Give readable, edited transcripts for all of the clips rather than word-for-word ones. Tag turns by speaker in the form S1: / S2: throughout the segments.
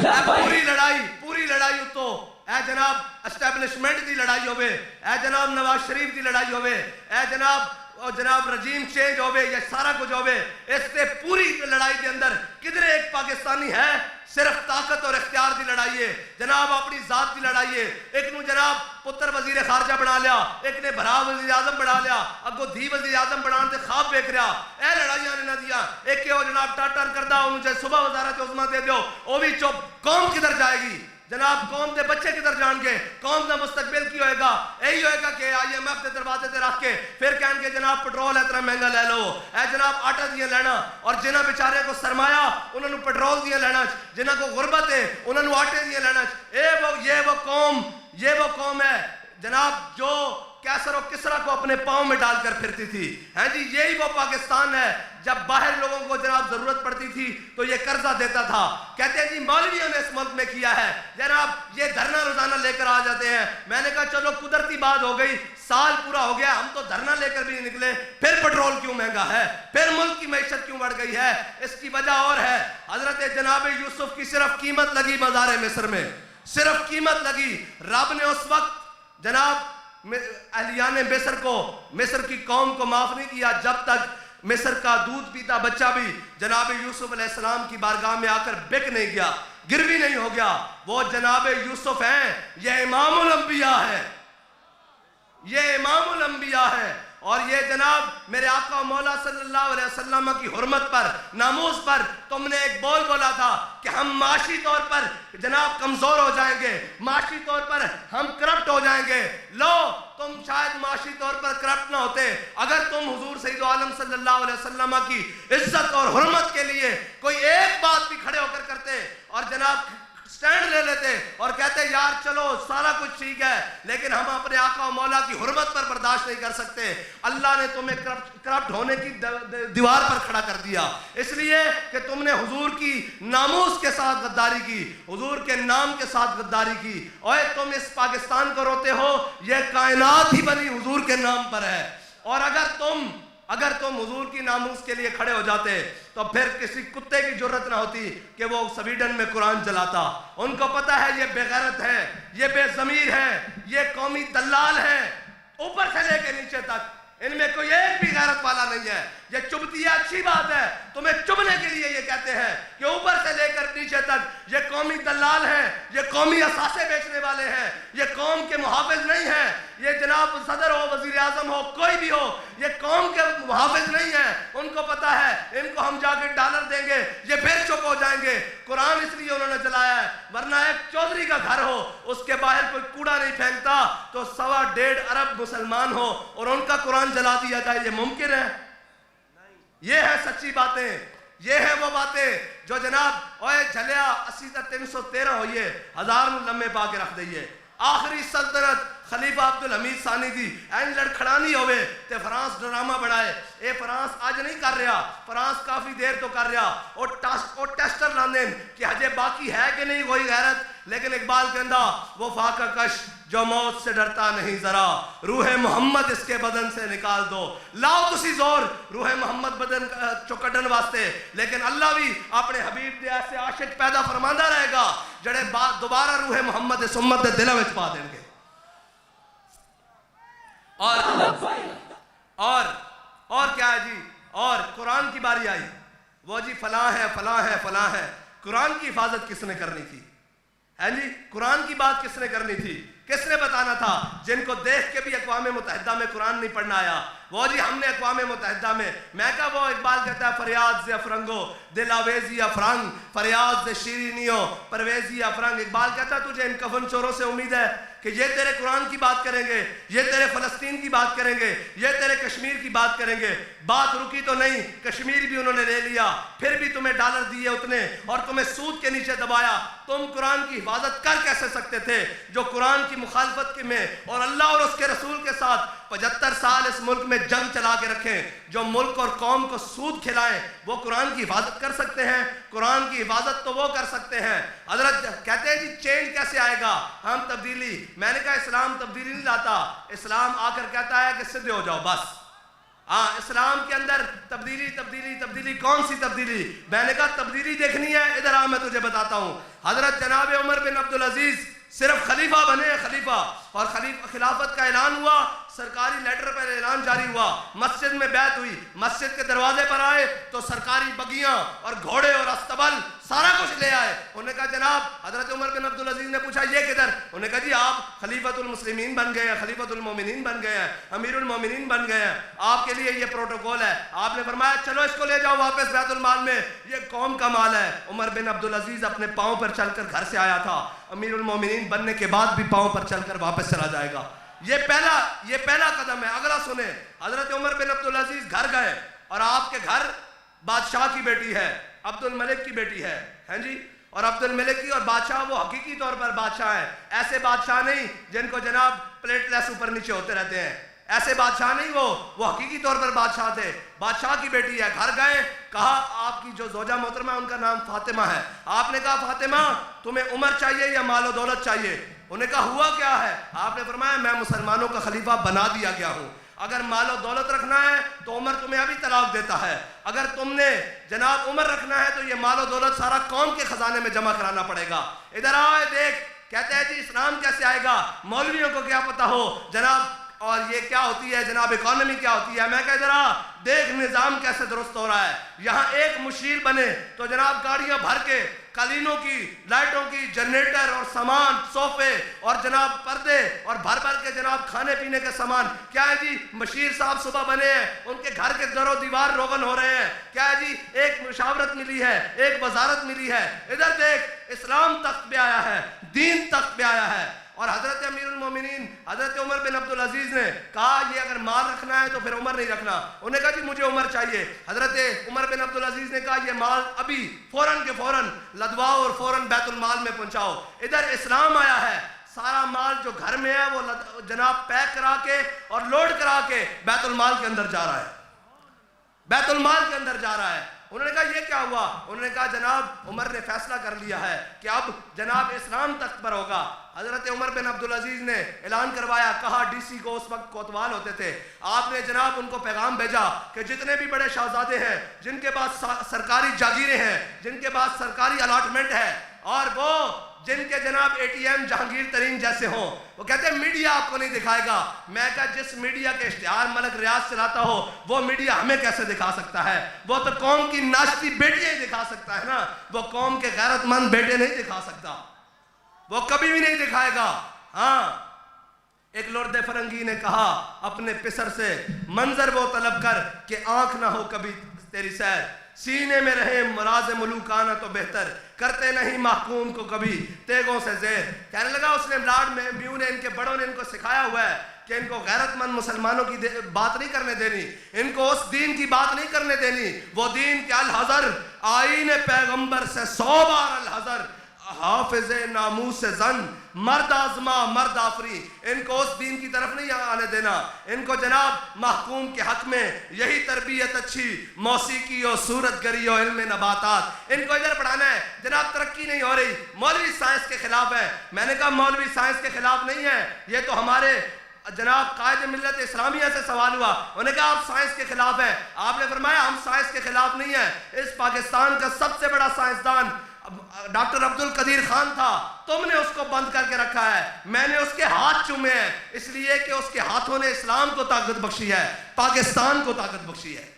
S1: پوری لڑائی تو اے جناب اسٹیبلشمنٹ دی لڑائی ہوئے، اے جناب نواز شریف دی لڑائی ہوئے، اے جناب رجیم چینج ہوئے، یہ سارا کچھ ہوئے، اس سے پوری لڑائی کے اندر کدھر ایک پاکستانی ہے؟ صرف طاقت اور اختیار دی لڑائی ہے جناب، اپنی ذات دی لڑائی ہے۔ ایک نو جناب پتر وزیر خارجہ بنا لیا، ایک نے بھرا وزیر اعظم بنا لیا، اگو دھی وزیر اعظم بنان تے خواب دیکھ رہا، اے لڑائیاں نے نہ دیا۔ ایک کہ وہ جناب ٹاٹر کردہ انہوں چاہے صبح وزارت عظمیٰ دے دیو، وہ بھی چپ، قوم کدھر جائے گی جناب؟ قوم دے بچے کدھر جان گے؟ قوم دا مستقبل کی ہوئے گا؟ یہی ہوئے گا کہ IMF دے دروازے تے رکھ کے پھر کہیں گے جناب پٹرول اتنا مہنگا لے لو، اے جناب آٹا دیا لینا، اور جنہ بیچارے کو سرمایہ انہوں نے پٹرول دیا لینا، جنہ کو غربت ہے انہوں نے آٹے دیا لینا۔ یہ وہ قوم ہے جناب جو کیسر و کسرا کو اپنے پاؤں میں ڈال کر پھرتی تھی، ہیں جی یہی وہ پاکستان ہے جب باہر لوگوں کو جناب ضرورت پڑتی تھی تو یہ قرضہ دیتا تھا۔ کہتے ہیں جی مولویوں نے اس ملک میں کیا ہے جناب، یہ دھرنا روزانہ لے کر آ جاتے ہیں۔ میں نے کہا چلو قدرتی بات ہو گئی، سال پورا ہو گیا، ہم تو دھرنا لے کر بھی نہیں نکلے، پھر پٹرول کیوں مہنگا ہے، پھر ملک کی معیشت کیوں بڑھ گئی ہے؟ اس کی وجہ اور ہے، حضرت جناب یوسف کی صرف قیمت لگی مزار مصر میں، صرف قیمت لگی۔ رب نے اس وقت جناب اہلیان مصر کو، مصر کی قوم کو معاف نہیں کیا جب تک مصر کا دودھ پیتا بچہ بھی جناب یوسف علیہ السلام کی بارگاہ میں آ کر بک نہیں گیا، گروی نہیں ہو گیا۔ وہ جناب یوسف ہیں، یہ امام الانبیاء ہے، یہ امام الانبیاء ہے، اور یہ جناب میرے آقا و مولا صلی اللہ علیہ وسلم کی حرمت پر، ناموس پر تم نے ایک بول بولا تھا کہ ہم معاشی طور پر جناب کمزور ہو جائیں گے، معاشی طور پر ہم کرپٹ ہو جائیں گے۔ لو تم شاید معاشی طور پر کرپٹ نہ ہوتے اگر تم حضور سید عالم صلی اللہ علیہ وسلم کی عزت اور حرمت کے لیے کوئی ایک بات بھی کھڑے ہو کر کرتے اور جناب سٹینڈ لے لیتے اور کہتے یار چلو سارا کچھ ٹھیک ہے لیکن ہم اپنے آقا و مولا کی حرمت پر برداشت نہیں کر سکتے۔ اللہ نے تمہیں کرپٹ ہونے کی دیوار پر کھڑا کر دیا اس لیے کہ تم نے حضور کی ناموس کے ساتھ غداری کی، حضور کے نام کے ساتھ غداری کی۔ اور تم اس پاکستان کو روتے ہو، یہ کائنات ہی بنی حضور کے نام پر ہے، اور اگر تم حضور کی ناموس کے لیے کھڑے ہو جاتے تو پھر کسی کتے کی جرت نہ ہوتی کہ وہ سویڈن میں قرآن جلاتا۔ ان کو پتہ ہے یہ بے غیرت ہے، یہ بے ضمیر ہے، یہ قومی دلال ہے، اوپر سے لے کے نیچے تک ان میں کوئی ایک بھی غیرت والا نہیں ہے۔ یہ چبتی ہے، اچھی بات ہے، تمہیں چبنے کے لیے یہ کہتے ہیں کہ اوپر سے لے کر نیچے تک یہ قومی دلال ہیں، یہ قومی اثاثے بیچنے والے ہیں، یہ قوم کے محافظ نہیں ہیں، یہ جناب صدر ہو، وزیر اعظم ہو، کوئی بھی ہو، یہ قوم کے محافظ نہیں ہیں۔ ان کو پتا ہے ان کو ہم جا کے ڈالر دیں گے یہ پھر چپ ہو جائیں گے۔ قرآن اس لیے انہوں نے جلایا ہے، ورنہ ایک چودھری کا گھر ہو اس کے باہر کوئی کوڑا نہیں پھینکتا تو 1.25 ارب مسلمان ہو اور ان کا قرآن جلا دیا جائے، یہ ممکن ہے؟ یہ ہے سچی باتیں، یہ ہے وہ باتیں جو جناب اوے جھلیا 80 تا 313 ہوئیے، 1000 لمحے پا کے رکھ دئیے۔ آخری سلطنت خلیفہ عبدالحمید ثانی دی این لڑکھڑانی ہوئے تے فرانس ڈرامہ بڑھائے۔ اے فرانس آج نہیں کر رہا، فرانس کافی دیر تو کر رہا، اور ٹیسٹر لاندین کہ ہجے باقی ہے کہ نہیں کوئی غیرت۔ لیکن اقبال کہندا وہ فاقہ کش جو موت سے ڈرتا نہیں ذرا، روح محمد اس کے بدن سے نکال دو۔ لاؤ تسی زور روح محمد بدن چکڑن واسطے، لیکن اللہ بھی اپنے حبیب دے ایسے عاشق پیدا فرماندہ رہے گا جڑے دوبارہ روح محمد اس امت دے دلوں وچ پا دیں گے۔ اور کیا ہے جی؟ اور قرآن کی باری آئی، وہ جی فلاں ہے فلاں ہے فلاں ہے۔ قرآن کی حفاظت کس نے کرنی تھی؟ ہے جی قرآن کی بات کس نے کرنی تھی؟ کس نے بتانا تھا؟ جن کو دیکھ کے بھی اقوام متحدہ میں قرآن نہیں پڑھنا آیا، وہ جی ہم نے اقوام متحدہ میں کہا وہ اقبال کہتا ہے فریاد سے افرنگو دل آویزی افرنگ، فریاد سے شیرینیوں پرویزی افرنگ۔ اقبال کہتا ہے تجھے ان کفن چوروں سے امید ہے کہ یہ تیرے قرآن کی بات کریں گے، یہ تیرے فلسطین کی بات کریں گے، یہ تیرے کشمیر کی بات کریں گے۔ بات رکی تو نہیں، کشمیر بھی انہوں نے لے لیا، پھر بھی تمہیں ڈالر دیے اتنے اور تمہیں سود کے نیچے دبایا۔ تم قرآن کی حفاظت کر کیسے سکتے تھے جو قرآن کی مخالفت میں اور اللہ اور اس کے رسول کے ساتھ 75 سال اس ملک میں جنگ چلا کے رکھیں، جو ملک اور قوم کو سود کھلائیں؟ وہ قرآن کی حفاظت کر سکتے ہیں؟ قرآن کی حفاظت تو وہ کر سکتے ہیں۔ حضرت کہتے ہیں جی چینج کیسے آئے گا؟ ہم تبدیلی، میں نے کہا اسلام تبدیلی نہیں لاتا، اسلام آ کر کہتا ہے کہ سدھے ہو جاؤ بس، ہاں اسلام کے اندر تبدیلی تبدیلی تبدیلی، کون سی تبدیلی؟ میں نے کہا تبدیلی دیکھنی ہے، ادھر آ میں تجھے بتاتا ہوں۔ حضرت جناب عمر بن عبدالعزیز صرف خلیفہ بنے، خلیفہ، اور خلافت کا اعلان ہوا، سرکاری لیٹر پر اعلان جاری ہوا، مسجد میں بیعت ہوئی، مسجد کے دروازے پر آئے تو سرکاری بگیاں اور گھوڑے اور استبل سارا کچھ لے آئے۔ انہوں نے کہا جناب، حضرت عمر بن عبدالعزیز نے پوچھا یہ کدھر؟ انہوں نے کہا جی آپ خلیفۃ المسلمین بن گئے ہیں، خلیفۃ المومنین بن گئے ہیں، امیر المومنین بن گئے ہیں، آپ کے لیے یہ پروٹوکول ہے۔ آپ نے فرمایا چلو اس کو لے جاؤ واپس بیت المال میں، یہ قوم کا مال ہے۔ عمر بن عبدالعزیز اپنے پاؤں پر چل کر گھر سے آیا تھا، امیر المومنین بننے کے بعد بھی پاؤں پر چل کر واپس چلا جائے گا۔ یہ پہلا قدم ہے۔ اگلا سنیں، حضرت عمر بن عبدالعزیز گھر گئے، اور آپ کے گھر بادشاہ کی بیٹی ہے، عبد الملک کی بیٹی ہے، ہیں جی، اور عبد الملک کی، اور بادشاہ وہ حقیقی طور پر بادشاہ ہیں، ایسے بادشاہ نہیں جن کو جناب پلیٹ لیس اوپر نیچے ہوتے رہتے ہیں، ایسے بادشاہ نہیں، وہ حقیقی طور پر بادشاہ تھے، بادشاہ کی بیٹی ہے۔ گھر گئے، کہا آپ کی جو زوجہ محترمہ ان کا نام فاطمہ ہے، آپ نے کہا فاطمہ تمہیں عمر چاہیے یا مال و دولت چاہیے؟ انہوں نے کہا ہوا کیا ہے؟ آپ نے فرمایا میں مسلمانوں کا خلیفہ بنا دیا گیا ہوں، اگر مال و دولت رکھنا ہے تو عمر تمہیں ابھی طلاق دیتا ہے، اگر تم نے جناب عمر رکھنا ہے تو یہ مال و دولت سارا قوم کے خزانے میں جمع کرانا پڑے گا۔ ادھر آئے دیکھ، کہتے ہیں جی اسلام کیسے آئے گا، مولویوں کو کیا پتا ہو جناب، اور یہ کیا ہوتی ہے جناب اکانومی کیا ہوتی ہے۔ میں کہا ادھر آ دیکھ نظام کیسے درست ہو رہا ہے، یہاں ایک مشیر بنے تو جناب گاڑیاں بھر کے قالینوں کی، لائٹوں کی، جنریٹر اور سامان، صوفے اور جناب پردے اور بھر بھر کے جناب کھانے پینے کے سامان۔ کیا ہے جی مشیر صاحب صبح بنے ہیں، ان کے گھر کے در و دیوار روغن ہو رہے ہیں، کیا ہے جی ایک مشاورت ملی ہے، ایک وزارت ملی ہے۔ ادھر دیکھ اسلام تخت پہ آیا ہے، دین تخت پہ آیا ہے، اور حضرت امیر المومنین حضرت عمر بن عبدالعزیز نے کہا یہ اگر مال رکھنا ہے تو پھر عمر نہیں رکھنا۔ انہوں نے کہا جی مجھے عمر چاہیے۔ حضرت عمر بن عبدالعزیز نے کہا یہ مال ابھی فوراً کے فوراً لدواؤ اور فوراً بیت المال میں پہنچاؤ۔ ادھر اسلام آیا ہے، سارا مال جو گھر میں ہے وہ جناب پیک کرا کے اور لوڈ کرا کے بیت المال کے اندر جا رہا ہے، بیت المال کے اندر جا رہا ہے۔ انہوں نے کہا یہ کیا ہوا؟ انہوں نے کہا جناب عمر نے فیصلہ کر لیا ہے کہ اب جناب اسلام تخت پر ہوگا۔ حضرت عمر بن عبدالعزیز نے اعلان کروایا، کہا ڈی سی کو، اس وقت کوتوال ہوتے تھے، آپ نے جناب ان کو پیغام بھیجا کہ جتنے بھی بڑے شہزادے ہیں جن کے پاس سرکاری جاگیریں ہیں، جن کے پاس سرکاری الاٹمنٹ ہے، اور وہ جن کے جناب اے ٹی ایم جہانگیر ترین جیسے ہوں، وہ کہتے ہیں میڈیا آپ کو نہیں دکھائے گا۔ میں کہا جس میڈیا کے اشتہار ملک ریاض چلاتا ہو وہ میڈیا ہمیں کیسے دکھا سکتا ہے؟ وہ تو قوم کی ناشتی بیٹیاں ہی دکھا سکتا ہے نا، وہ قوم کے غیرت مند بیٹے نہیں دکھا سکتا، وہ کبھی بھی نہیں دکھائے گا۔ ہاں ایک لرد فرنگی نے کہا اپنے پسر سے، منظر وہ طلب کر کہ آنکھ نہ ہو کبھی تیری سیر، سینے میں رہے مراز ملوکانہ تو بہتر، کرتے نہیں محکوم کو کبھی تیگوں سے زیر۔ کہنے لگا اس نے لاڈ میوں نے، ان کے بڑوں نے ان کو سکھایا ہوا ہے کہ ان کو غیرت مند مسلمانوں کی بات نہیں کرنے دینی، ان کو اس دین کی بات نہیں کرنے دینی، وہ دین کہ الحذر آئین پیغمبر سے 100 بار الحذر، حافظ ناموس زن مرد آزما مرد آفری، ان کو اس دین کی طرف نہیں آنے دینا، ان کو جناب محکوم کے حق میں یہی تربیت اچھی، موسیقی اور صورت گری اور علم نباتات، ان کو ادھر پڑھانا ہے۔ جناب ترقی نہیں ہو رہی، مولوی سائنس کے خلاف ہے۔ میں نے کہا مولوی سائنس کے خلاف نہیں ہے، یہ تو ہمارے جناب قائد ملت اسلامیہ سے سوال ہوا، انہوں نے کہا آپ سائنس کے خلاف ہیں۔ آپ نے فرمایا ہم سائنس کے خلاف نہیں ہیں، اس پاکستان کا سب سے بڑا سائنسدان ڈاکٹر عبد القدیر خان تھا، تم نے اس کو بند کر کے رکھا ہے، میں نے اس کے ہاتھ چومے ہیں، اس لیے کہ اس کے ہاتھوں نے اسلام کو طاقت بخشی ہے، پاکستان کو طاقت بخشی ہے۔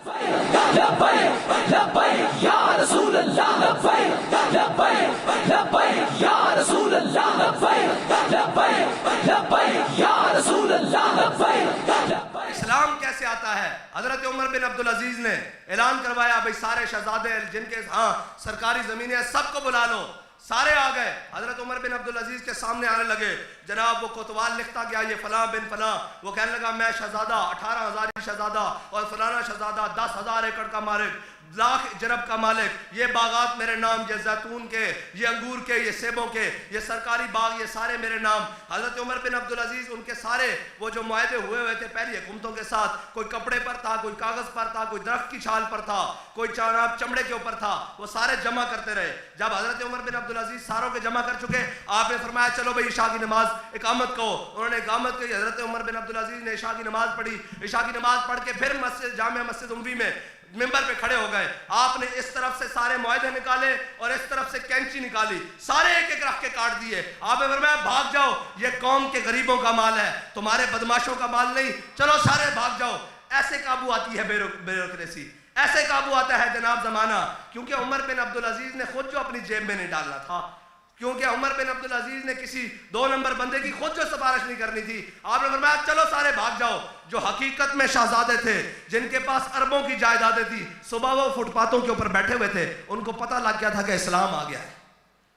S2: لبیک لبیک یا رسول اللہ، لبیک لبیک لبیک یا رسول اللہ، لبیک لبیک لبیک یا رسول اللہ، لبیک۔
S1: اسلام کیسے آتا ہے؟ حضرت عمر بن عبدالعزیز نے اعلان کروایا بھئی سارے شہزادے جن کے سرکاری زمینیں سب کو بلا لو، سارے آ گئے۔ حضرت عمر بن عبدالعزیز کے سامنے آنے لگے، جناب وہ کوتوال لکھتا گیا یہ فلاں بن فلاں، وہ کہنے لگا میں شہزادہ 18,000 شہزادہ اور فلانا شہزادہ 10,000 ایکڑ کا مالک لاکھ جرب کا مالک، یہ باغات میرے نام، یہ زیتون کے، یہ انگور کے، یہ سیبوں کے، یہ سرکاری باغ، یہ سارے میرے نام۔ حضرت عمر بن عبدالعزیز ان کے سارے وہ جو معاہدے ہوئے تھے پہلی حکومتوں کے ساتھ، کوئی کپڑے پر تھا، کوئی کاغذ پر تھا، کوئی درخت کی چھال پر تھا، کوئی چمڑے کے اوپر تھا، وہ سارے جمع کرتے رہے۔ جب حضرت عمر بن عبدالعزیز ساروں کے جمع کر چکے، آپ نے فرمایا چلو بھئی عشاء کی نماز اقامت کہو۔ انہوں نے اقامت کی، حضرت عمر بن عبدالعزیز نے عشاء کی نماز پڑھی۔ عشاء کی نماز پڑھ کے پھر جامع مسجد اموی میں ممبر پہ کھڑے ہو گئے۔ آپ نے اس طرف سے سارے معاہدے نکالے اور اس طرف سے کینچی نکالی، سارے ایک ایک رکھ کے کاٹ دیے۔ آپ نے فرمایا بھاگ جاؤ، یہ قوم کے غریبوں کا مال ہے، تمہارے بدماشوں کا مال نہیں، چلو سارے بھاگ جاؤ۔ ایسے قابو آتی ہے بیوروکریسی، ایسے قابو آتا ہے جناب زمانہ، کیونکہ عمر بن عبدالعزیز نے خود جو اپنی جیب میں نہیں ڈالنا تھا، کیونکہ عمر بن عبدالعزیز نے کسی 2 نمبر بندے کی خود جو سفارش نہیں کرنی تھی۔ آپ نے فرمایا چلو سارے بھاگ جاؤ۔ جو حقیقت میں شہزادے تھے، جن کے پاس اربوں کی جائیدادیں تھی، صبح وہ فٹ پاتھوں کے اوپر بیٹھے ہوئے تھے، ان کو پتہ لگ گیا تھا کہ اسلام آ گیا ہے۔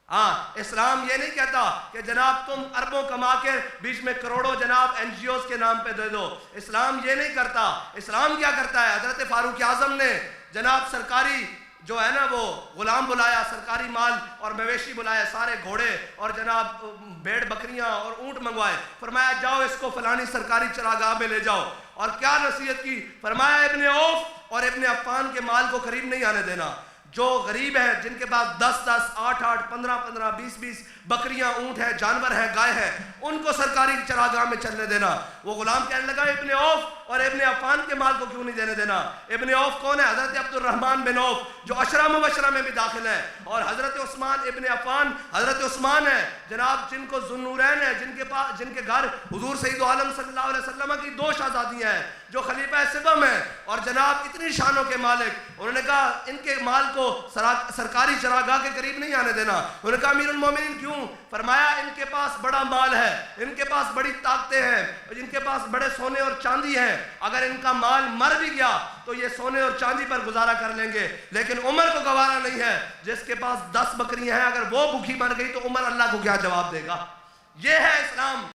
S1: ہاں، اسلام یہ نہیں کہتا کہ جناب تم اربوں کما کے بیچ میں کروڑوں جناب این جی اوز کے نام پہ دے دو۔ اسلام یہ نہیں کرتا۔ اسلام کیا کرتا ہے؟ حضرت فاروق اعظم نے جناب سرکاری جو ہے نا وہ غلام بلایا، سرکاری مال اور مویشی بلائے، سارے گھوڑے اور جناب بھیڑ بکریاں اور اونٹ منگوائے۔ فرمایا جاؤ اس کو فلانی سرکاری چراگاہ میں لے جاؤ، اور کیا نصیحت کی؟ فرمایا ابن عوف اور ابن عفان کے مال کو قریب نہیں آنے دینا۔ جو غریب ہیں، جن کے پاس 10-10 8-8 15-15 20-20 بکریاں، اونٹ ہیں، جانور ہیں، گائے ہیں، ان کو سرکاری چراگاہ میں چلنے دینا۔ وہ غلام کہنے لگا ابن عوف اور ابن عفان کے مال کو کیوں نہیں دینے دینا؟ ابن عوف کون ہے؟ حضرت عبد الرحمن بن عوف، جو عشرہ مبشرہ میں بھی داخل ہے، اور حضرت عثمان ابن عفان، حضرت عثمان ہے جناب جن کو ذوالنورین ہے، جن کے گھر حضور سید عالم صلی اللہ علیہ وسلم کی 2 شہزادیاں ہیں، جو خلیفہ سبم ہیں اور جناب اتنی شانوں کے مالک۔ انہوں نے کہا ان کے مال کو سرکاری چراگاہ کے قریب نہیں آنے دینا۔ انہوں نے کہا امیر المومنین کیوں؟ فرمایا ان کے پاس بڑا مال ہے، ان کے پاس بڑی طاقتیں ہیں، ان کے پاس بڑے سونے اور چاندی ہیں، اگر ان کا مال مر بھی گیا تو یہ سونے اور چاندی پر گزارا کر لیں گے، لیکن عمر کو گوارا نہیں ہے۔ جس کے پاس 10 بکریاں ہیں، اگر وہ بھوکی مر گئی تو عمر اللہ کو کیا جواب دے گا؟ یہ ہے اسلام۔